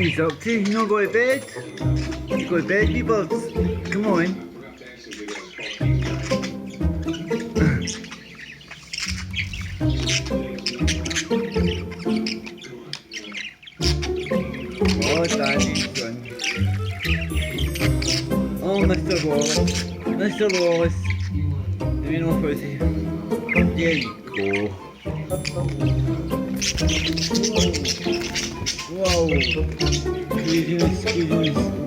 he's up to. You not go to bed? You go to bed, wee birds. Come on. Oh, Daddy's done. Oh, Mr. Wallace. Mr. Wallace. Do you know what to say? There you go. Whoa. Craziness, craziness.